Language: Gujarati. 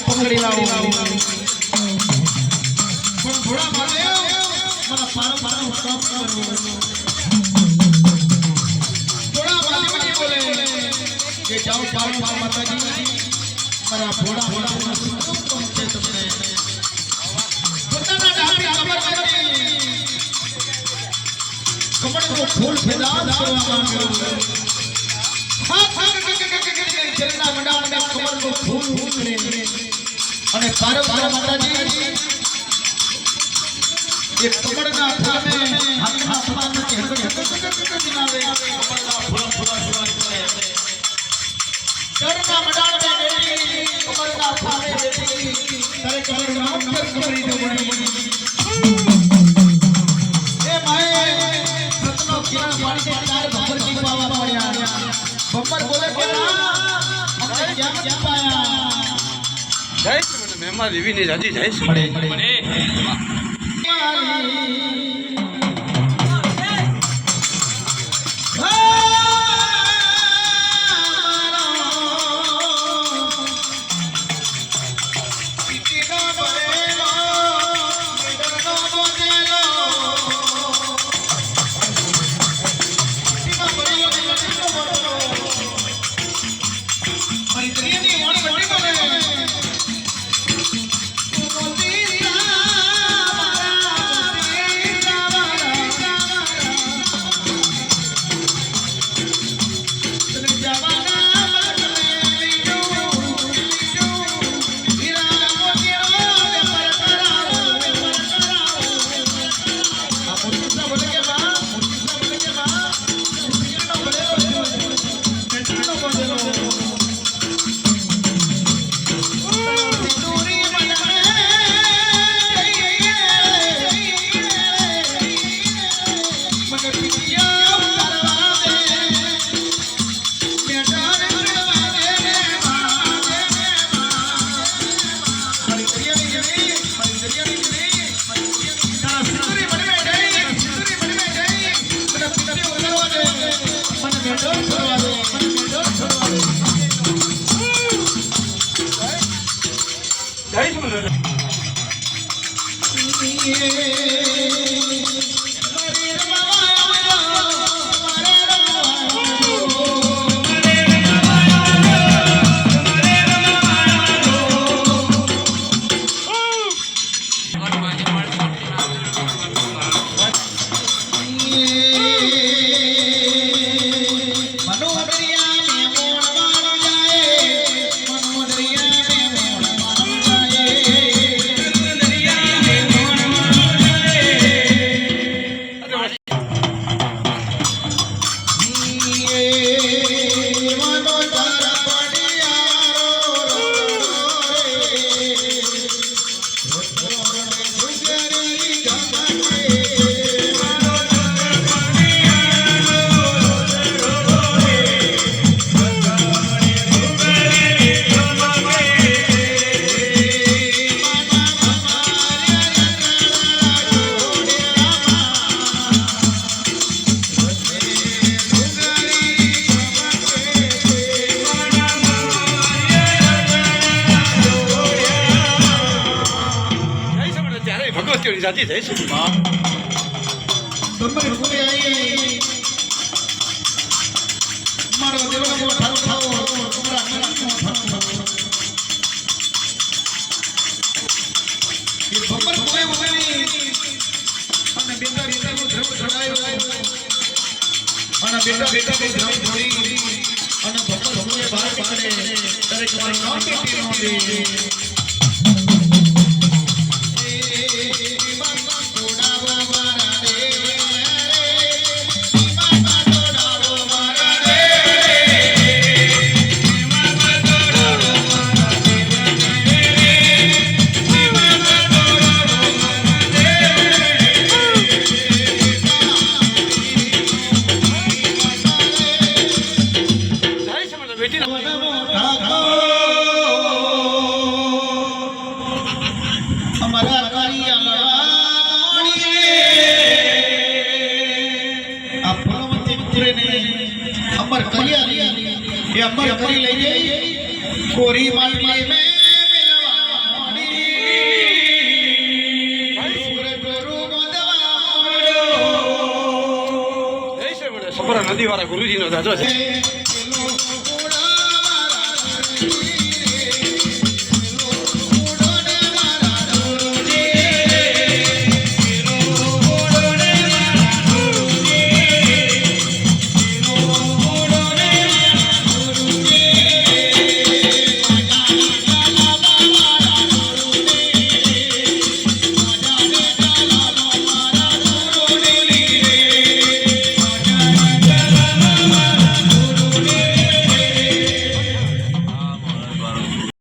પકડી લાવો પણ થોડા મારે મને પારો પારો સ્ટોપ કરો થોડા મારે બોલે કે જાઓ પારો પારો માતાજી મારા ભોળા ભોળા છે તમને પોતાના ડાબી ખબર નથી કમળનો ફૂલ ફેદાન કરવા માંગ્યો ચરના મંડાવને કમળનો ફૂલ ઉતરે અને પારો પારો માતાજી ये कमरना फूल में हाथना समाज में हकड़ दिनावे कमरना फूल करे करना मडान में बेटी कमरना फावे बेटी तारे कमर नाम पर कमरी दे बड़ी ए माए रत्नो किरण पानी से तार बब्बर की पावा पड़या बब्बर बोले के ना हमने क्या पाया जय श्री मेहमान देवी ने राजी जय श्री बड़े જાતી થઈ છે તમારે કોઈ આઈ મારો દેવનો ઠારો ઠારો તમારા મનનો ઠારો એ બબર કોઈ વગરની અને બેટા બેટાનો ધર્મ ચડાયો અને બેટા બેટાનો ધર્મ છોડી અને બબર ભૂલે બહાર પાડે દરેક મારું નામ કેટી નો દે अमर करी ले कोरी मालवी में नदी वाला गुरुजी नो दादो है।